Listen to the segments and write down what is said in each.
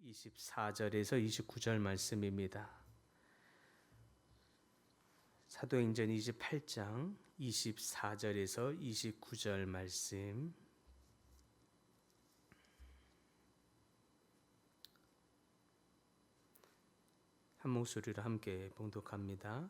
24절에서 29절 말씀입니다. 사도행전 28장 24절에서 29절 말씀. 한 목소리로 함께 봉독합니다.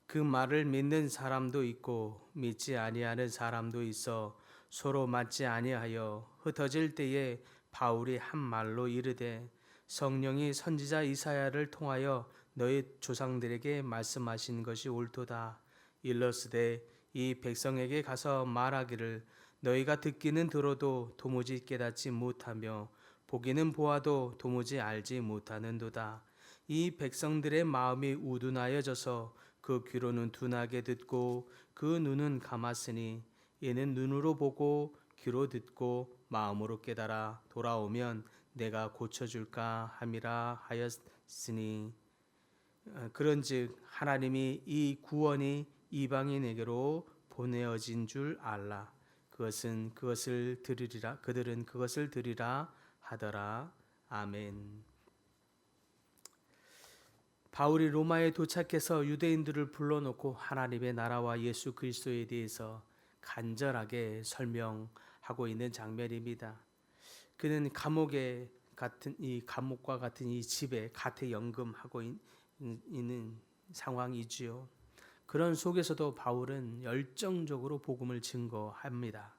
그 말을 믿는 사람도 있고 믿지 아니하는 사람도 있어 서로 맞지 아니하여 흩어질 때에 바울이 한 말로 이르되 성령이 선지자 이사야를 통하여 너희 조상들에게 말씀하신 것이 옳도다. 일러스되 이 백성에게 가서 말하기를 너희가 듣기는 들어도 도무지 깨닫지 못하며 보기는 보아도 도무지 알지 못하는도다. 이 백성들의 마음이 우둔하여져서 그 귀로는 둔하게 듣고 그 눈은 감았으니 이는 눈으로 보고 귀로 듣고 마음으로 깨달아 돌아오면 내가 고쳐줄까 함이라 하였으니 그런즉 하나님이 이 구원이 이방인에게로 보내어진 줄 알라. 그들은 그것을 들으리라 하더라. 아멘. 바울이 로마에 도착해서 유대인들을 불러놓고 하나님의 나라와 예수 그리스도에 대해서 간절하게 설명하고 있는 장면입니다. 그는 감옥과 같은 이 집에 가택연금하고 있는 상황이지요. 그런 속에서도 바울은 열정적으로 복음을 증거합니다.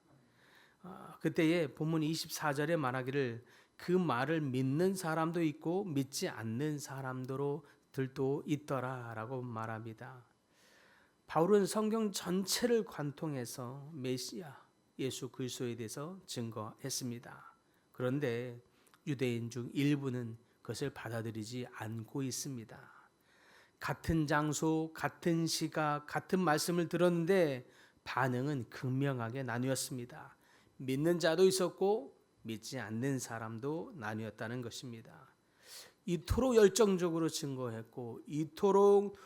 그때에 본문 24절에 말하기를 그 말을 믿는 사람도 있고 믿지 않는 사람들도 있더라 라고 말합니다. 바울은 성경 전체를 관통해서 메시아 예수 그리스도에 대해서 증거했습니다. 그런데 유대인 중 일부는 그것을 받아들이지 않고 있습니다. 같은 장소, 같은 시각, 같은 말씀을 들었는데 반응은 극명하게 나뉘었습니다. 믿는 자도 있었고 믿지 않는 사람도 나뉘었다는 것입니다. 이토록 열정적으로 증거했고 이토록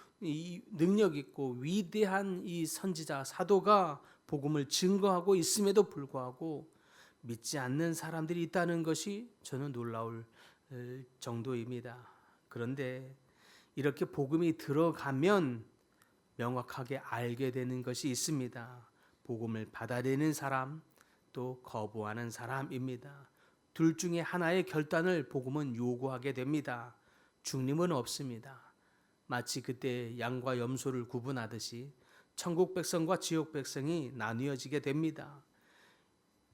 능력 있고 위대한 이 선지자 사도가 복음을 증거하고 있음에도 불구하고 믿지 않는 사람들이 있다는 것이 저는 놀라울 정도입니다. 그런데 이렇게 복음이 들어가면 명확하게 알게 되는 것이 있습니다. 복음을 받아들이는 사람, 또 거부하는 사람입니다. 둘 중에 하나의 결단을 복음은 요구하게 됩니다. 중림은 없습니다. 마치 그때 양과 염소를 구분하듯이 천국 백성과 지옥 백성이 나뉘어지게 됩니다.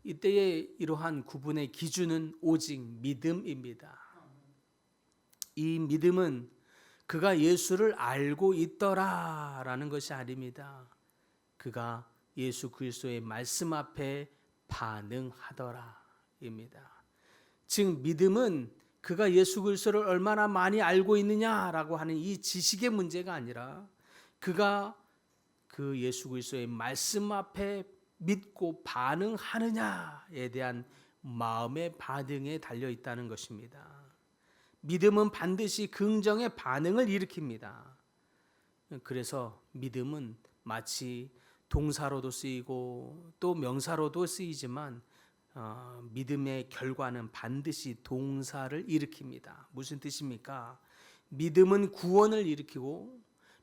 이때의 이러한 구분의 기준은 오직 믿음입니다. 이 믿음은 그가 예수를 알고 있더라라는 것이 아닙니다. 그가 예수 그리스도의 말씀 앞에 반응하더라입니다. 즉 믿음은 그가 예수 그리스도를 얼마나 많이 알고 있느냐라고 하는 이 지식의 문제가 아니라 그가 그 예수 그리스도의 말씀 앞에 믿고 반응하느냐에 대한 마음의 반응에 달려 있다는 것입니다. 믿음은 반드시 긍정의 반응을 일으킵니다. 그래서 믿음은 마치 동사로도 쓰이고 또 명사로도 쓰이지만 믿음의 결과는 반드시 동사를 일으킵니다. 무슨 뜻입니까? 믿음은 구원을 일으키고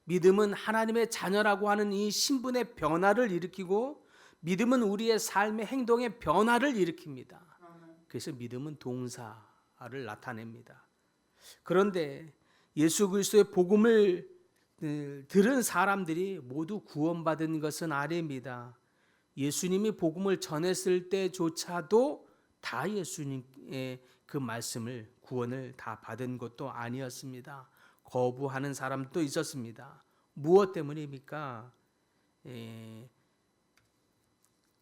믿음은 하나님의 자녀라고 하는 이 신분의 변화를 일으키고 믿음은 우리의 삶의 행동의 변화를 일으킵니다. 그래서 믿음은 동사를 나타냅니다. 그런데 예수 그리스도의 복음을 들은 사람들이 모두 구원받은 것은 아닙니다. 예수님이 복음을 전했을 때조차도 다 예수님의 그 말씀을 구원을 다 받은 것도 아니었습니다. 거부하는 사람도 있었습니다. 무엇 때문입니까?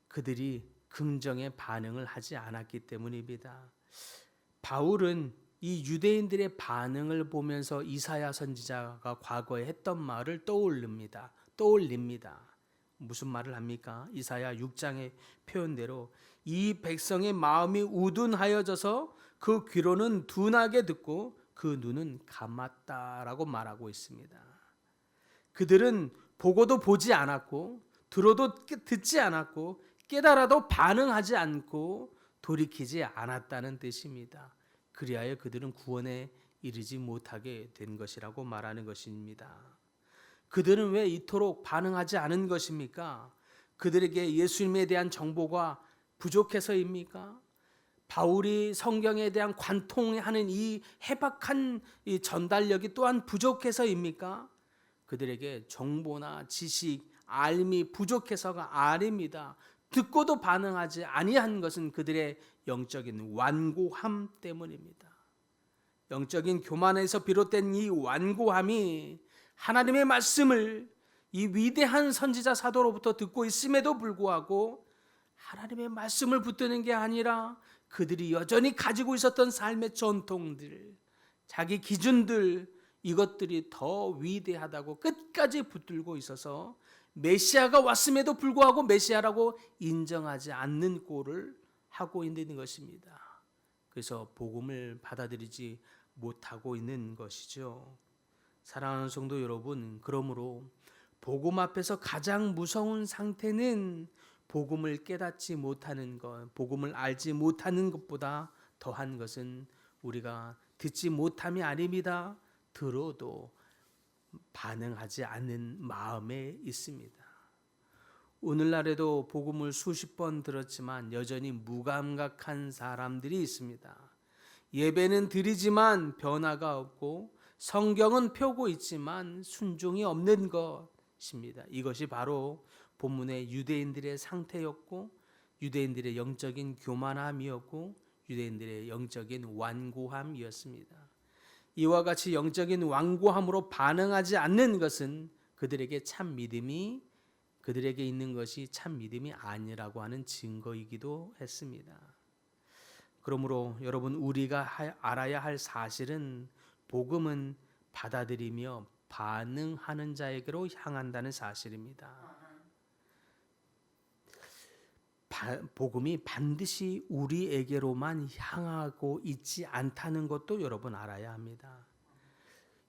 그들이 긍정의 반응을 하지 않았기 때문입니다. 바울은 이 유대인들의 반응을 보면서 이사야 선지자가 과거에 했던 말을 떠올립니다. 무슨 말을 합니까? 이사야 6장의 표현대로 이 백성의 마음이 우둔하여져서 그 귀로는 둔하게 듣고 그 눈은 감았다라고 말하고 있습니다. 그들은 보고도 보지 않았고 들어도 듣지 않았고 깨달아도 반응하지 않고 돌이키지 않았다는 뜻입니다. 그리하여 그들은 구원에 이르지 못하게 된 것이라고 말하는 것입니다. 그들은 왜 이토록 반응하지 않은 것입니까? 그들에게 예수님에 대한 정보가 부족해서입니까? 바울이 성경에 대한 관통하는 이 해박한 이 전달력이 또한 부족해서입니까? 그들에게 정보나 지식, 알미 부족해서가 아닙니다. 듣고도 반응하지 아니한 것은 그들의 영적인 완고함 때문입니다. 영적인 교만에서 비롯된 이 완고함이 하나님의 말씀을 이 위대한 선지자 사도로부터 듣고 있음에도 불구하고 하나님의 말씀을 붙드는 게 아니라 그들이 여전히 가지고 있었던 삶의 전통들, 자기 기준들, 이것들이 더 위대하다고 끝까지 붙들고 있어서 메시아가 왔음에도 불구하고 메시아라고 인정하지 않는 꼴을 하고 있는 것입니다. 그래서 복음을 받아들이지 못하고 있는 것이죠. 사랑하는 성도 여러분, 그러므로 복음 앞에서 가장 무서운 상태는 복음을 깨닫지 못하는 것, 복음을 알지 못하는 것보다 더한 것은 우리가 듣지 못함이 아닙니다. 들어도 반응하지 않는 마음에 있습니다. 오늘날에도 복음을 수십 번 들었지만 여전히 무감각한 사람들이 있습니다. 예배는 드리지만 변화가 없고 성경은 펴고 있지만 순종이 없는 것입니다. 이것이 바로 본문의 유대인들의 상태였고 유대인들의 영적인 교만함이었고 유대인들의 영적인 완고함이었습니다. 이와 같이 영적인 완고함으로 반응하지 않는 것은 그들에게 있는 것이 참 믿음이 아니라고 하는 증거이기도 했습니다. 그러므로 여러분, 우리가 알아야 할 사실은 복음은 받아들이며 반응하는 자에게로 향한다는 사실입니다. 복음이 반드시 우리에게로만 향하고 있지 않다는 것도 여러분 알아야 합니다.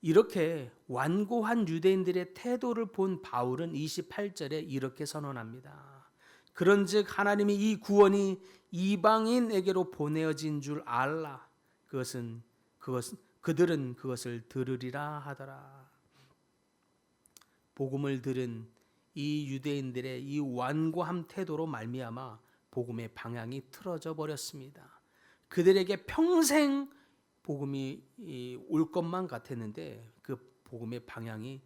이렇게 완고한 유대인들의 태도를 본 바울은 28절에 이렇게 선언합니다. 그런즉 하나님이 이 구원이 이방인에게로 보내어진 줄 알라. 그들은 그것을 들으리라 하더라. 복음을 들은 이 유대인들의 이 완고함 태도로 말미암아 복음의 방향이 틀어져 버렸습니다. 그들에게 평생 복음이 올 것만 같았는데 그 복음의 방향이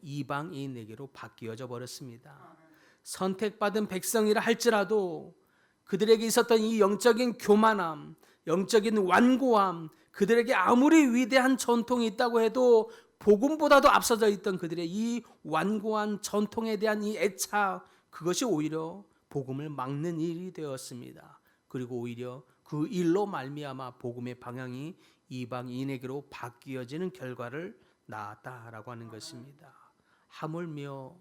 이방인에게로 바뀌어져 버렸습니다. 선택받은 백성이라 할지라도 그들에게 있었던 이 영적인 교만함, 영적인 완고함, 그들에게 아무리 위대한 전통이 있다고 해도 복음보다도 앞서져 있던 그들의 이 완고한 전통에 대한 이 애착, 그것이 오히려 복음을 막는 일이 되었습니다. 그리고 오히려 그 일로 말미암아 복음의 방향이 이방인에게로 바뀌어지는 결과를 낳았다라고 하는 것입니다. 하물며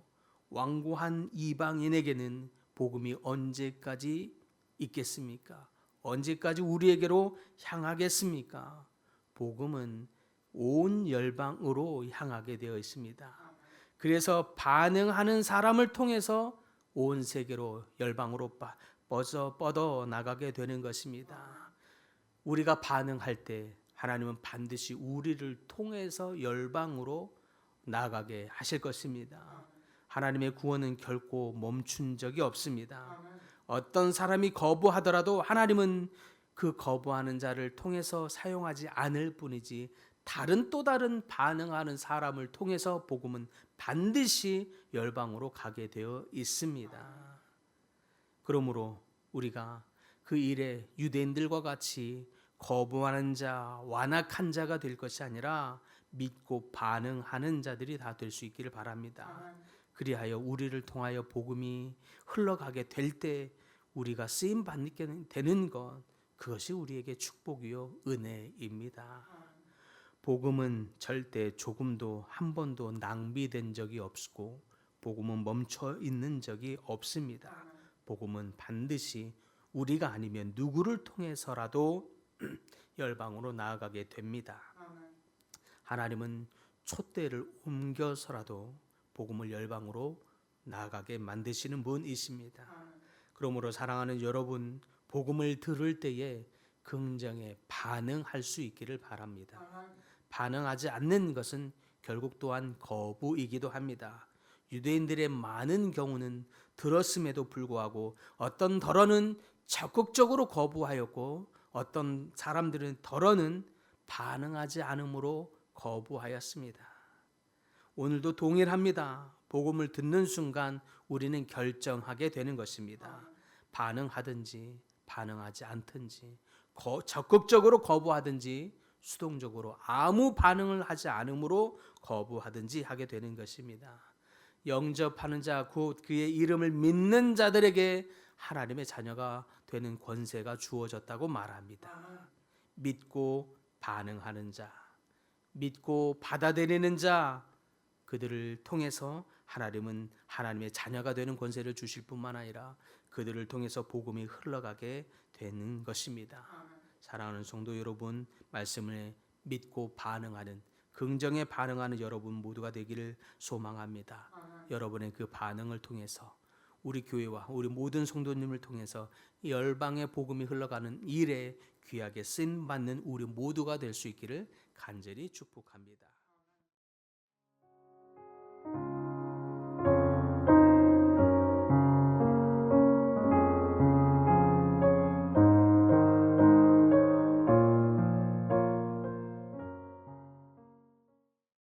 완고한 이방인에게는 복음이 언제까지 있겠습니까? 언제까지 우리에게로 향하겠습니까? 복음은 온 열방으로 향하게 되어 있습니다. 그래서 반응하는 사람을 통해서 온 세계로 열방으로 뻗어 나가게 되는 것입니다. 우리가 반응할 때 하나님은 반드시 우리를 통해서 열방으로 나가게 하실 것입니다. 하나님의 구원은 결코 멈춘 적이 없습니다. 어떤 사람이 거부하더라도 하나님은 그 거부하는 자를 통해서 사용하지 않을 뿐이지 또 다른 반응하는 사람을 통해서 복음은 반드시 열방으로 가게 되어 있습니다. 그러므로 우리가 그 일에 유대인들과 같이 거부하는 자, 완악한 자가 될 것이 아니라 믿고 반응하는 자들이 다 될 수 있기를 바랍니다. 그리하여 우리를 통하여 복음이 흘러가게 될 때 우리가 쓰임 받게 되는 것, 그것이 우리에게 축복이요 은혜입니다. 복음은 절대 조금도 한 번도 낭비된 적이 없고 복음은 멈춰 있는 적이 없습니다. 복음은 반드시 우리가 아니면 누구를 통해서라도 열방으로 나아가게 됩니다. 하나님은 촛대를 옮겨서라도 복음을 열방으로 나아가게 만드시는 분이십니다. 그러므로 사랑하는 여러분, 복음을 들을 때에 긍정에 반응할 수 있기를 바랍니다. 반응하지 않는 것은 결국 또한 거부이기도 합니다. 유대인들의 많은 경우는 들었음에도 불구하고 어떤 덜어는 적극적으로 거부하였고 어떤 사람들은 덜어는 반응하지 않으므로 거부하였습니다. 오늘도 동일합니다. 복음을 듣는 순간 우리는 결정하게 되는 것입니다. 반응하든지 반응하지 않든지 적극적으로 거부하든지 수동적으로 아무 반응을 하지 않으므로 거부하든지 하게 되는 것입니다. 영접하는 자 곧 그의 이름을 믿는 자들에게 하나님의 자녀가 되는 권세가 주어졌다고 말합니다. 믿고 반응하는 자, 믿고 받아들이는 자, 그들을 통해서 하나님은 하나님의 자녀가 되는 권세를 주실 뿐만 아니라 그들을 통해서 복음이 흘러가게 되는 것입니다. 사랑하는 성도 여러분, 말씀을 믿고 반응하는, 긍정에 반응하는 여러분 모두가 되기를 소망합니다. 여러분의 그 반응을 통해서 우리 교회와 우리 모든 성도님을 통해서 열방의 복음이 흘러가는 일에 귀하게 쓰임 받는 우리 모두가 될 수 있기를 간절히 축복합니다.